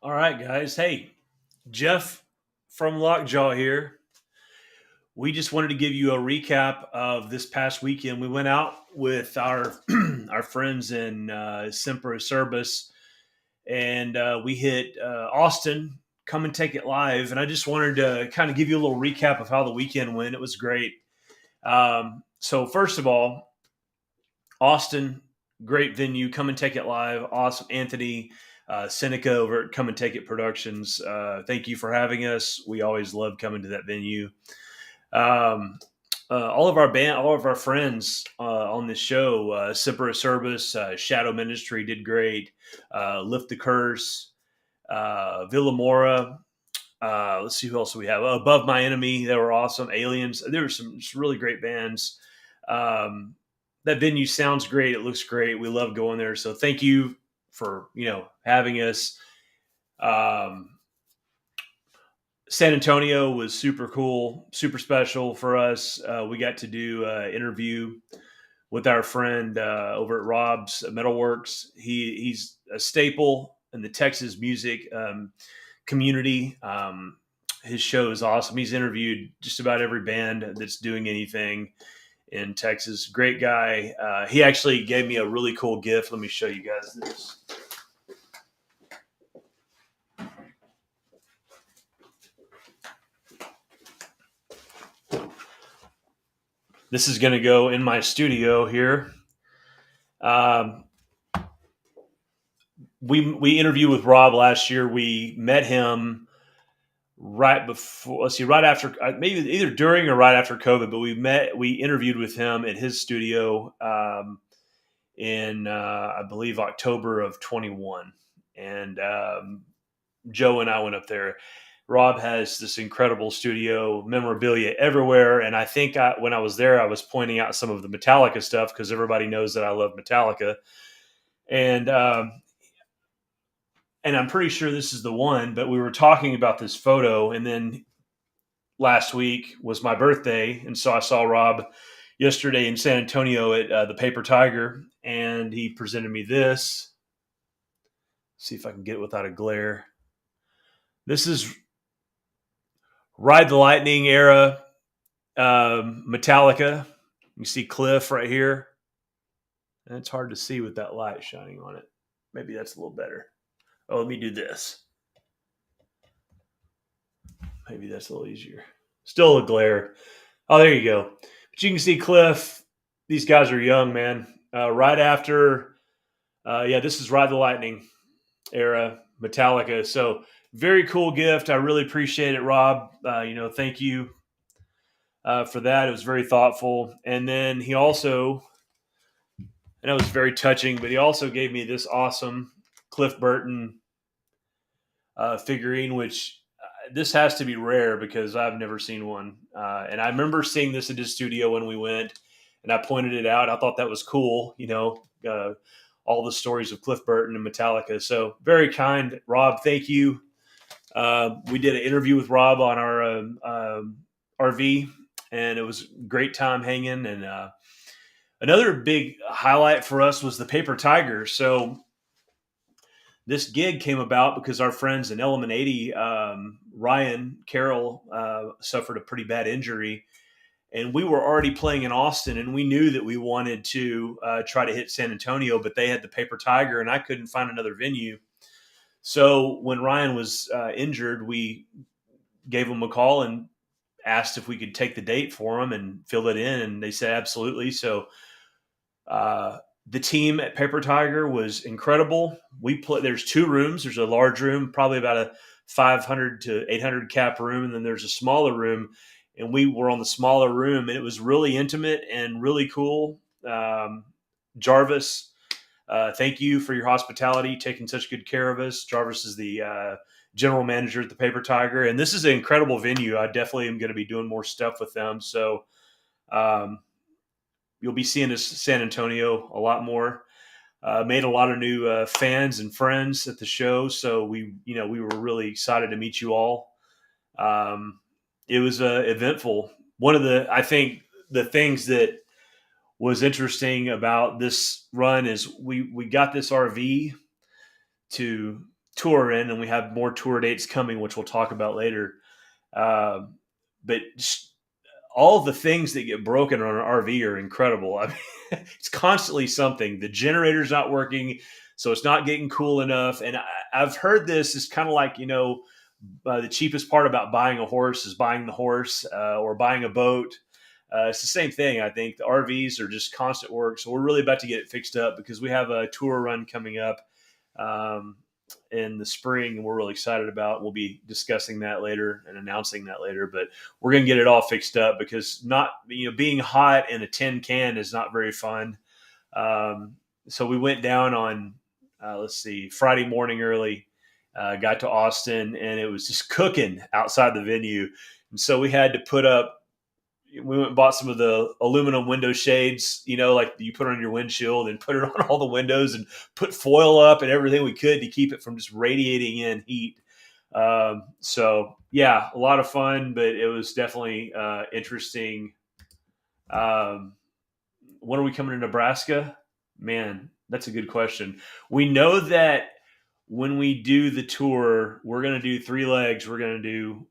All right, guys. Hey, Jeff from Lockjaw here. We just wanted to give you a recap of this past weekend. We went out with our our friends in Semper Service, and we hit Austin. Come and take it live. And I just wanted to kind of give you a little recap of how the weekend went. It was great. So first of all, Austin, great venue. Come and take it live. Awesome, Anthony Seneca over at Come and Take It Productions. Thank you for having us. We always love coming to that venue. Um, all of our friends on this show, Sipper Service, Shadow Ministry did great. Lift the Curse, Villamora. Let's see who else we have. Above My Enemy, they were awesome. Aliens. There were some really great bands. Um, that venue sounds great. It looks great. We love going there. So thank you for having us. Um, San Antonio was super cool, super special for us. We got to do an interview with our friend over at Rob's Metalworks. He's a staple in the Texas music community. His show is awesome. He's interviewed just about every band that's doing anything in Texas. Great guy. He actually gave me a really cool gift. Let me show you guys this. This is going to go in my studio here. Um, we interviewed with Rob last year. We met him right before. Let's see, right after, maybe either during or right after COVID. But we interviewed with him at his studio in I believe October of 21, and Joe and I went up there. Rob has this incredible studio, memorabilia everywhere, and I think when I was there, I was pointing out some of the Metallica stuff because everybody knows that I love Metallica, and I'm pretty sure this is the one. But we were talking about this photo, and then last week was my birthday, and so I saw Rob yesterday in San Antonio at the Paper Tiger, and he presented me this. See if I can get it without a glare. This is Ride the Lightning era Metallica. You see Cliff right here. And it's hard to see with that light shining on it. Maybe that's a little better. Oh, let me do this. Maybe that's a little easier. Still a glare. Oh, there you go. But you can see Cliff. These guys are young, man. Right after, this is Ride the Lightning era Metallica. So very cool gift. I really appreciate it, Rob. Thank you for that. It was very thoughtful. And then he also, and it was very touching, but he also gave me this awesome Cliff Burton figurine, which this has to be rare because I've never seen one. And I remember seeing this at his studio when we went, and I pointed it out. I thought that was cool, all the stories of Cliff Burton and Metallica. So very kind, Rob. Thank you. We did an interview with Rob on our RV, and it was a great time hanging. And another big highlight for us was the Paper Tiger. So this gig came about because our friends in Element 80, Ryan Carroll, suffered a pretty bad injury. And we were already playing in Austin, and we knew that we wanted to try to hit San Antonio, but they had the Paper Tiger, and I couldn't find another venue. So when Ryan was injured, we gave him a call and asked if we could take the date for him and fill it in, and they said absolutely. So the team at Paper Tiger was incredible. There's two rooms. There's a large room, probably about a 500 to 800 cap room, and then there's a smaller room. And we were on the smaller room, and it was really intimate and really cool. Jarvis, thank you for your hospitality, taking such good care of us. Jarvis is the general manager at the Paper Tiger, and this is an incredible venue. I definitely am going to be doing more stuff with them. So um, you'll be seeing us San Antonio a lot more. Made a lot of new fans and friends at the show, so we were really excited to meet you all. Um, it was eventful. One of I think the things that was interesting about this run is we got this RV to tour in, and we have more tour dates coming, which we'll talk about later. Um, but just all the things that get broken on an RV are incredible. I mean, it's constantly something. The generator's not working, so it's not getting cool enough. And I've heard this is kind of like, the cheapest part about buying a horse is buying the horse, or buying a boat. It's the same thing. I think the RVs are just constant work. So we're really about to get it fixed up because we have a tour run coming up um, in the spring, and we're really excited about. We'll be discussing that later and announcing that later. But we're going to get it all fixed up because not being hot in a tin can is not very fun. Um, so we went down on let's see, Friday morning early. Got to Austin, and it was just cooking outside the venue, and so we had to put up. We went and bought some of the aluminum window shades, like you put on your windshield, and put it on all the windows, and put foil up and everything we could to keep it from just radiating in heat. So yeah, a lot of fun, but it was definitely interesting. Um, when are we coming to Nebraska? Man, that's a good question. We know that when we do the tour, we're going to do 3 legs. We're going to do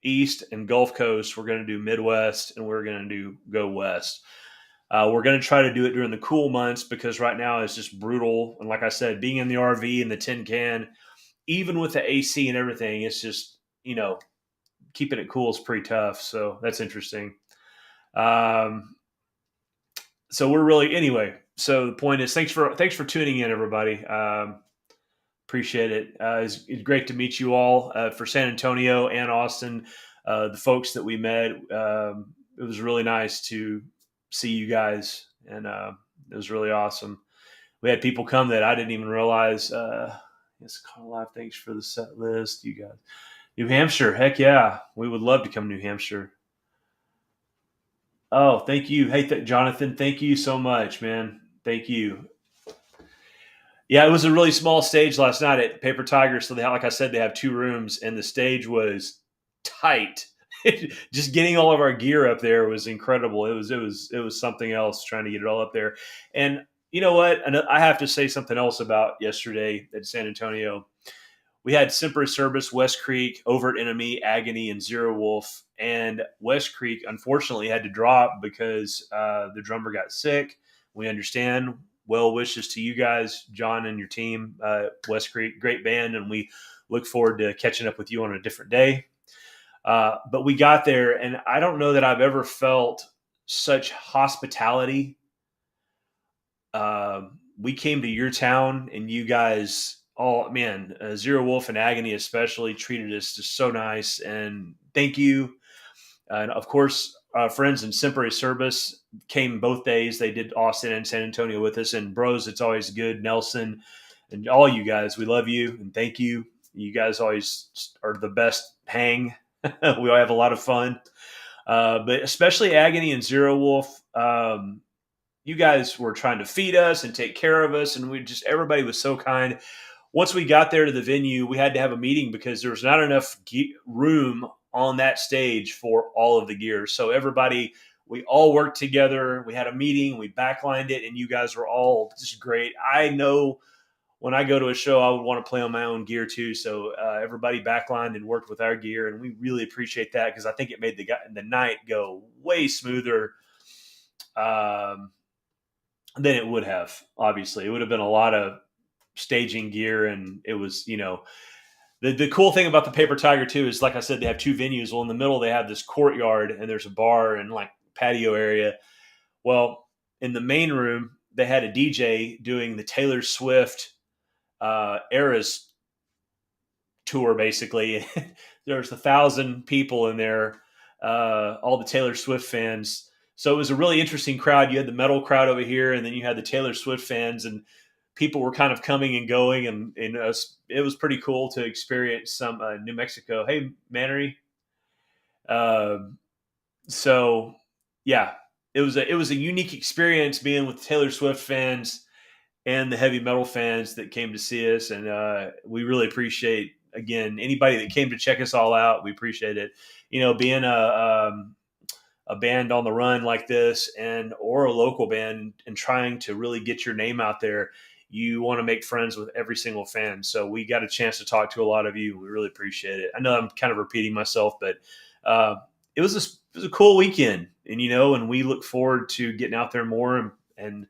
East and Gulf Coast. We're going to do Midwest, and we're going to go West. We're going to try to do it during the cool months because right now it's just brutal. And like I said, being in the RV and the tin can, even with the AC and everything, it's just, keeping it cool is pretty tough. So that's interesting. Um, so we're really, anyway. So the point is, thanks for tuning in, everybody. Appreciate it. It's great to meet you all for San Antonio and Austin. The folks that we met, it was really nice to see you guys, and it was really awesome. We had people come that I didn't even realize. Yes, Carl Live, thanks for the set list, you guys. New Hampshire, heck yeah, we would love to come to New Hampshire. Oh, thank you. Hey, Jonathan, thank you so much, man. Thank you. Yeah, it was a really small stage last night at Paper Tiger. So they, like I said, they have 2 rooms, and the stage was tight. Just getting all of our gear up there was incredible. It was something else trying to get it all up there. And you know what? And I have to say something else about yesterday at San Antonio. We had Semper Service, West Creek, Overt Enemy, Agony, and Zero Wolf. And West Creek, unfortunately, had to drop because the drummer got sick. We understand. Well wishes to you guys, John and your team, West Creek. Great band, and we look forward to catching up with you on a different day. But we got there, and I don't know that I've ever felt such hospitality. We came to your town, and you guys, oh man, Zero Wolf and Agony especially treated us just so nice, and thank you. And of course, friends in Semper Service came both days. They did Austin and San Antonio with us, and bros, it's always good. Nelson and all you guys, we love you and thank you. You guys always are the best hang. We all have a lot of fun, but especially Agony and Zero Wolf. You guys were trying to feed us and take care of us, and everybody was so kind. Once we got there to the venue, we had to have a meeting because there was not enough room on that stage for all of the gear. So everybody, we all worked together. We had a meeting, we backlined it, and you guys were all just great. I know when I go to a show, I would want to play on my own gear too. So everybody backlined and worked with our gear, and we really appreciate that because I think it made the night go way smoother than it would have. Obviously, it would have been a lot of staging gear, and it was the cool thing about the Paper Tiger too is, like I said, they have 2 venues. Well, in the middle they have this courtyard, and there's a bar and like patio area. Well, in the main room they had a DJ doing the Taylor Swift Eras tour. Basically, there's 1,000 people in there, all the Taylor Swift fans. So it was a really interesting crowd. You had the metal crowd over here, and then you had the Taylor Swift fans, and people were kind of coming and going, and it was pretty cool to experience some New Mexico. Hey, Mannery. Um, so yeah, it was a unique experience being with Taylor Swift fans and the heavy metal fans that came to see us, and we really appreciate, again, anybody that came to check us all out. We appreciate it. Being a band on the run like this, or a local band, and trying to really get your name out there, you want to make friends with every single fan. So we got a chance to talk to a lot of you. We really appreciate it. I know I'm kind of repeating myself, but uh, it was a cool weekend, and and we look forward to getting out there more. And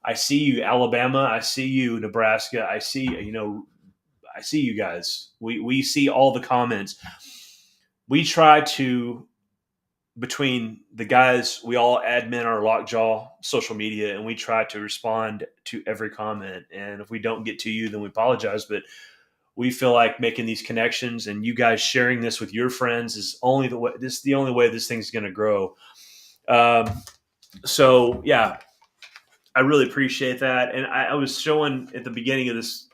I see you, Alabama. I see you, Nebraska. I see you guys. We see all the comments. We try to, between the guys, we all admin our Lockjaw social media, and we try to respond to every comment. And if we don't get to you, then we apologize. But we feel like making these connections and you guys sharing this with your friends is only the way. This is the only way this thing's going to grow. Um, so yeah, I really appreciate that. And I was showing at the beginning of this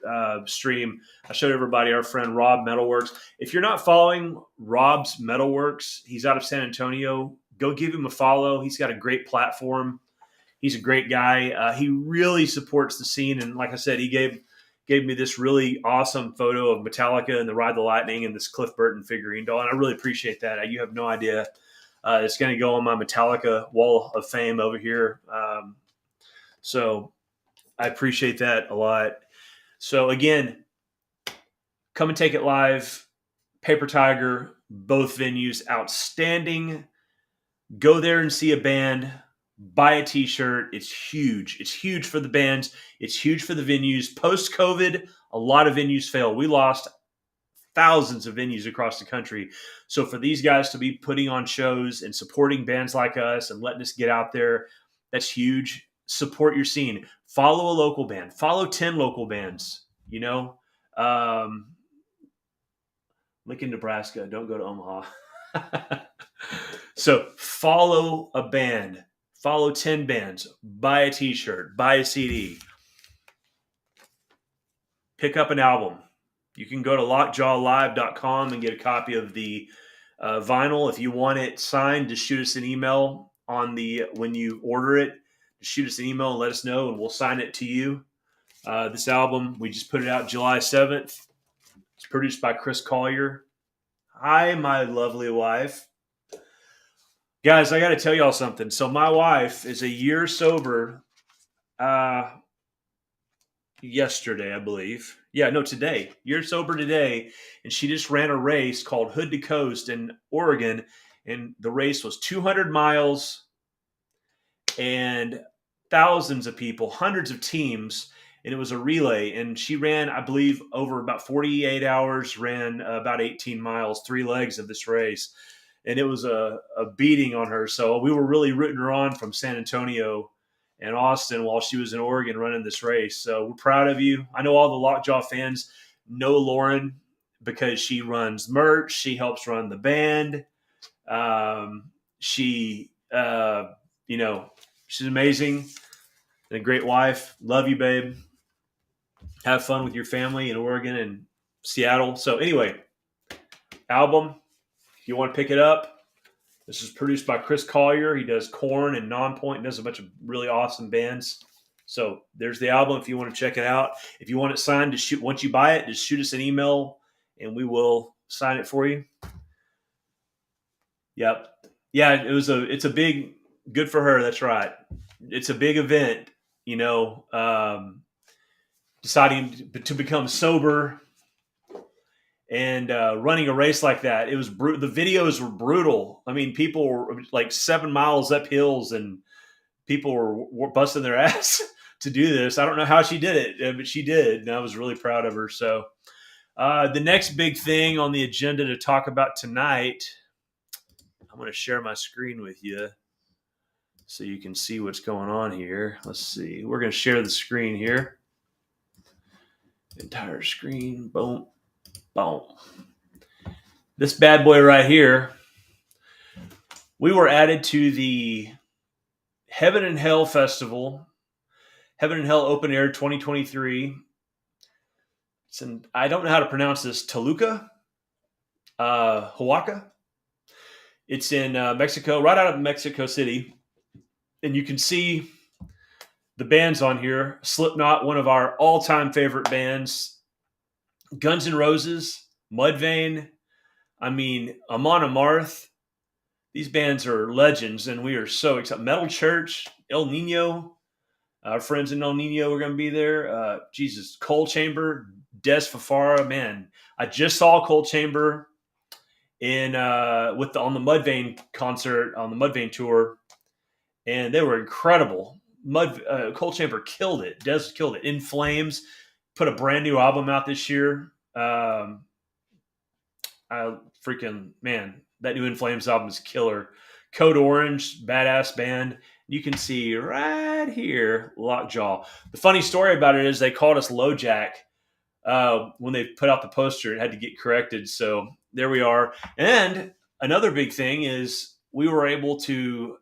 stream, I showed everybody our friend Rob Metalworks. If you're not following Rob's Metalworks, he's out of San Antonio. Go give him a follow. He's got a great platform. He's a great guy. He really supports the scene. And like I said, he gave me this really awesome photo of Metallica and the Ride the Lightning and this Cliff Burton figurine doll. And I really appreciate that. You have no idea. It's going to go on my Metallica wall of fame over here. So I appreciate that a lot. So again, come and take it live. Paper Tiger, both venues, outstanding. Go there and see a band. Buy a t-shirt. It's huge. It's huge for the bands. It's huge for the venues. Post-COVID, a lot of venues failed. We lost thousands of venues across the country. So for these guys to be putting on shows and supporting bands like us and letting us get out there, that's huge. Support your scene. Follow a local band. Follow 10 local bands. Lincoln, Nebraska. Don't go to Omaha. So follow a band. Follow 10 bands. Buy a t-shirt. Buy a CD. Pick up an album. You can go to lockjawlive.com and get a copy of the vinyl. If you want it signed, just shoot us an email when you order it. Just shoot us an email and let us know, and we'll sign it to you. This album, we just put it out July 7th. It's produced by Chris Collier. Hi, my lovely wife. Guys, I got to tell y'all something. So my wife is a year sober yesterday, I believe. Yeah, no, today. Year sober today. And she just ran a race called Hood to Coast in Oregon. And the race was 200 miles and thousands of people, hundreds of teams. And it was a relay. And she ran, I believe, over about 48 hours, ran about 18 miles, 3 legs of this race. And it was a beating on her. So we were really rooting her on from San Antonio and Austin while she was in Oregon running this race. So we're proud of you. I know all the Lockjaw fans know Lauren because she runs merch. She helps run the band. She's amazing and a great wife. Love you, babe. Have fun with your family in Oregon and Seattle. So anyway, album, if you want to pick it up, this is produced by Chris Collier. He does Korn and Nonpoint and does a bunch of really awesome bands. So there's the album if you want to check it out. If you want it signed, once you buy it, just shoot us an email and we will sign it for you. Yep. Yeah, it's a big, good for her. That's right. It's a big event, deciding to become sober and running a race like that. It was brutal. The videos were brutal. I mean, people were like 7 miles up hills and people were busting their ass to do this. I don't know how she did it, but she did. And I was really proud of her. So the next big thing on the agenda to talk about tonight, I'm going to share my screen with you so you can see what's going on here. Let's see. We're going to share the screen here. Entire screen. Boom. Boom. This bad boy right here, we were added to the Heaven and Hell Festival, Heaven and Hell Open Air 2023. I don't know how to pronounce this, Toluca, Oaxaca. It's in Mexico, right out of Mexico City. And you can see the bands on here. Slipknot, one of our all-time favorite bands. Guns N' Roses, Mudvayne, Amon Amarth. These bands are legends, and we are so excited. Metal Church, El Nino, Our friends in El Nino are going to be there. Jesus, Cold Chamber, Des Fafara, man. I just saw Cold Chamber in on the Mudvayne concert on the Mudvayne tour, and they were incredible. Cold Chamber killed it. Des killed it. In Flames put a brand new album out this year. I freaking man, that new In Flames album is killer. Code Orange, badass band. You can see right here, Lockjaw. The funny story about it is they called us LoJack when they put out the poster. It had to get corrected. So there we are. And another big thing is we were able to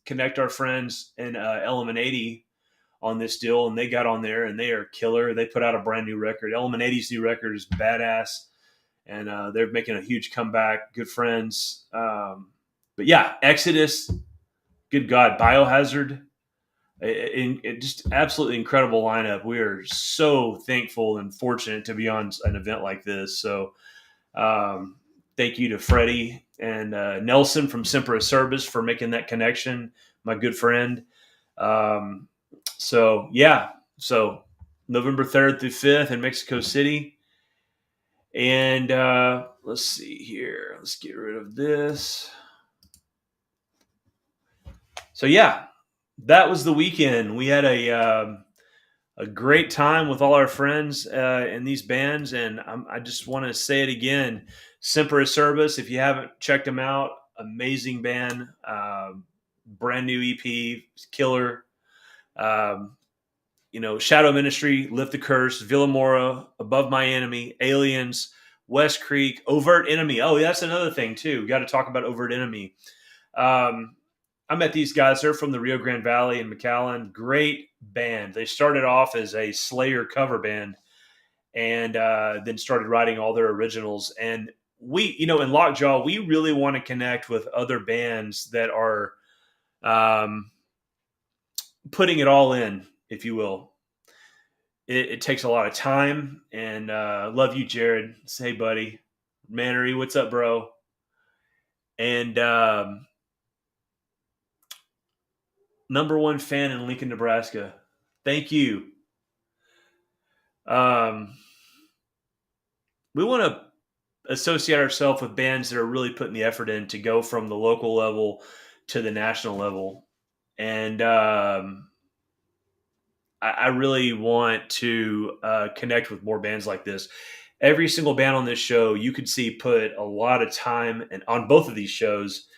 connect our friends in Element 80 on this deal, and they got on there, and they are killer. They put out a brand new record. Element 80's new record is badass, and they're making a huge comeback. Good friends. But yeah, Exodus, good God, Biohazard, just absolutely incredible lineup. We are so thankful and fortunate to be on an event like this. So thank you to Freddie and Nelson from Semper Service for making that connection, my good friend. So November 3rd through 5th in Mexico City. And let's see here. Let's get rid of this. So yeah, that was the weekend. We had a great time with all our friends in these bands, and I just want to say it again: Semper Service. If you haven't checked them out, amazing band, brand new EP, killer. Shadow Ministry, Lift the Curse, Villamora, Above My Enemy, Aliens, West Creek, Overt Enemy. Oh, that's another thing too. We got to talk about Overt Enemy. I met these guys. They're from the Rio Grande Valley in McAllen. Great band. They started off as a Slayer cover band and then started writing all their originals. And we, in Lockjaw, we really want to connect with other bands that are putting it all in, if you will. It takes a lot of time, and love you, Jared. Say, hey, buddy. Mannery, what's up, bro? And number one fan in Lincoln, Nebraska. Thank you. We want to associate ourselves with bands that are really putting the effort in to go from the local level to the national level. And I really want to connect with more bands like this. Every single band on this show, you could see put a lot of time, and on both of these shows,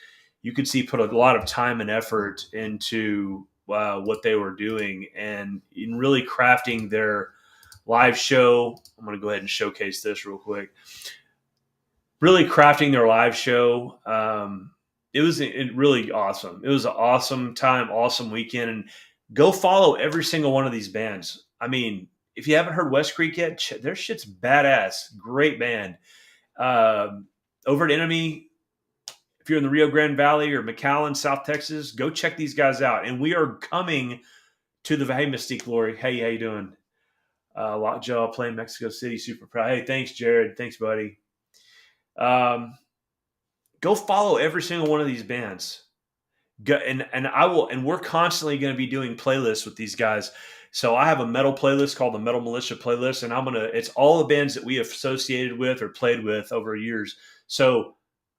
you could see put a lot of time and effort into what they were doing and in really crafting their live show. I'm going to go ahead and showcase this real quick. Really crafting their live show. It was really awesome. It was an awesome time, awesome weekend, and go follow every single one of these bands. I mean, if you haven't heard West Creek yet, their shit's badass. Great band. Overt Enemy, if you're in the Rio Grande Valley or McAllen, South Texas, go check these guys out. And we are coming to the Hey Mystique Lori. Hey, how you doing? Lockjaw playing Mexico City. Super proud. Hey, thanks, Jared. Thanks, buddy. Go follow every single one of these bands. And we're constantly going to be doing playlists with these guys. So I have a metal playlist called the Metal Militia playlist, and it's all the bands that we have associated with or played with over years. So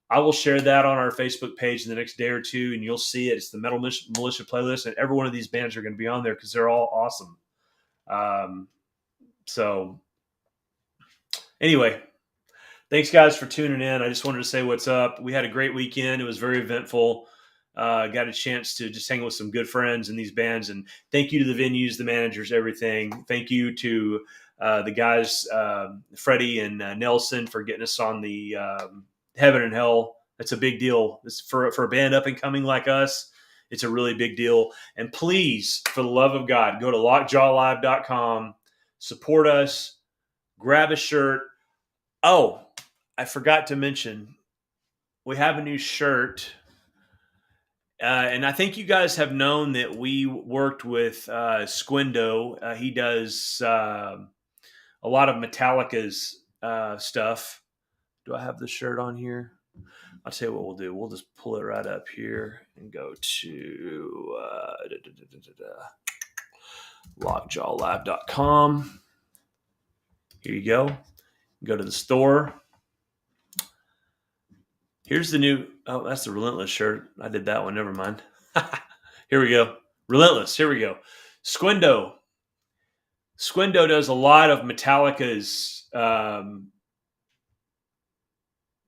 I will share that on our Facebook page in the next day or two, and you'll see it. It's the Metal Militia playlist, and every one of these bands are going to be on there because they're all awesome. So anyway, thanks guys for tuning in. I just wanted to say what's up. We had a great weekend. It was very eventful. Got a chance to just hang with some good friends in these bands, and thank you to the venues, the managers, everything. Thank you to the guys, Freddie and Nelson, for getting us on the Heaven and Hell. That's a big deal. It's for a band up and coming like us. It's a really big deal. And please, for the love of God, go to lockjawlive.com, support us, grab a shirt. Oh, I forgot to mention, we have a new shirt. And I think you guys have known that we worked with Squindo. He does a lot of Metallica's stuff. Do I have the shirt on here? I'll tell you what we'll do. We'll just pull it right up here and go to lockjawlab.com. Here you go. Go to the store. Here's the new. Oh, that's the Relentless shirt. I did that one. Never mind. Here we go. Relentless. Here we go. Squindo. Squindo does a lot of Metallica's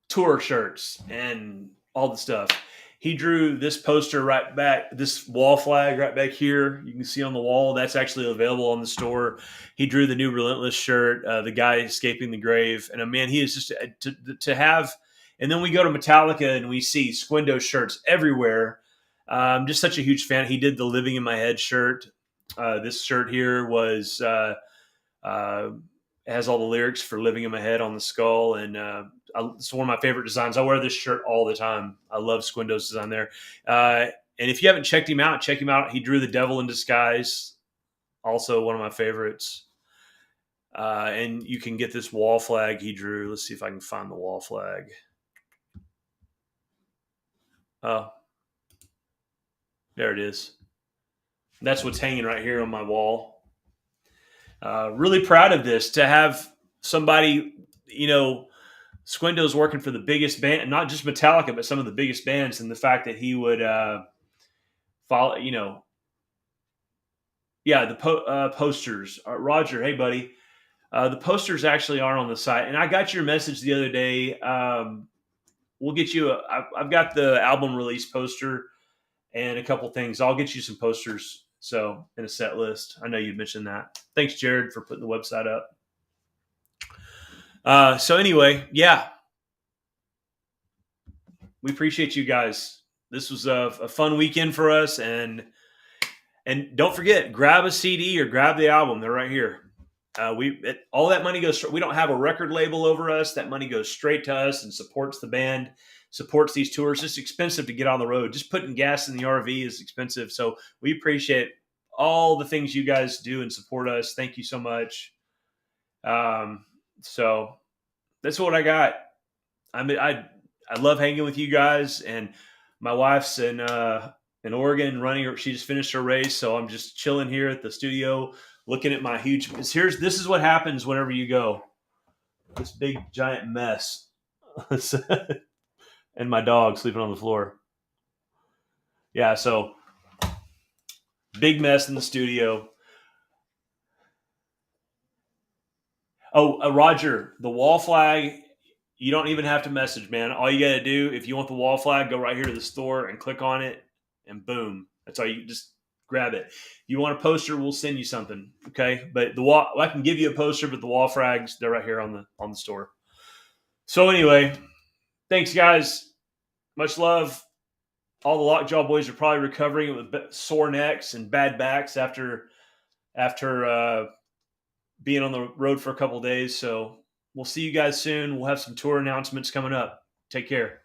tour shirts and all the stuff. He drew this poster right back, this wall flag right back here. You can see on the wall. That's actually available on the store. He drew the new Relentless shirt, the guy escaping the grave. And man, he is just to have. And then we go to Metallica and we see Squindo shirts everywhere. Just such a huge fan. He did the Living in My Head shirt. This shirt here was has all the lyrics for Living in My Head on the skull, and it's one of my favorite designs. I wear this shirt all the time. I love Squindo's design there. And if you haven't checked him out, check him out. He drew the Devil in Disguise, also one of my favorites. And you can get this wall flag he drew. Let's see if I can find the wall flag. Oh, there it is. That's what's hanging right here on my wall. Really proud of this, to have somebody, Squindo's working for the biggest band, not just Metallica, but some of the biggest bands, and the fact that he would follow, the posters. Roger, hey buddy, the posters actually are on the site, and I got your message the other day. We'll get you. I've got the album release poster and a couple things. I'll get you some posters. So in a set list. I know you mentioned that. Thanks, Jared, for putting the website up. So anyway, yeah. We appreciate you guys. This was a fun weekend for us. And don't forget, grab a CD or grab the album. They're right here. All that money goes. We don't have a record label over us. That money goes straight to us and supports the band, supports these tours. It's expensive to get on the road. Just putting gas in the RV is expensive. So we appreciate all the things you guys do and support us. Thank you so much. So that's what I got. I love hanging with you guys, and my wife's in Oregon running. She just finished her race, so I'm just chilling here at the studio, looking at my huge. This is what happens whenever you go. This big giant mess, and my dog sleeping on the floor. Yeah, so big mess in the studio. Oh, Roger, the wall flag. You don't even have to message, man. All you got to do, if you want the wall flag, go right here to the store and click on it, and boom. That's all. You just grab it. If you want a poster, we'll send you something. Okay, but the wall, I can give you a poster, but the wall flags, they're right here on the store. So anyway, thanks guys. Much love. All the Lockjaw boys are probably recovering with sore necks and bad backs after being on the road for a couple of days. So we'll see you guys soon. We'll have some tour announcements coming up. Take care.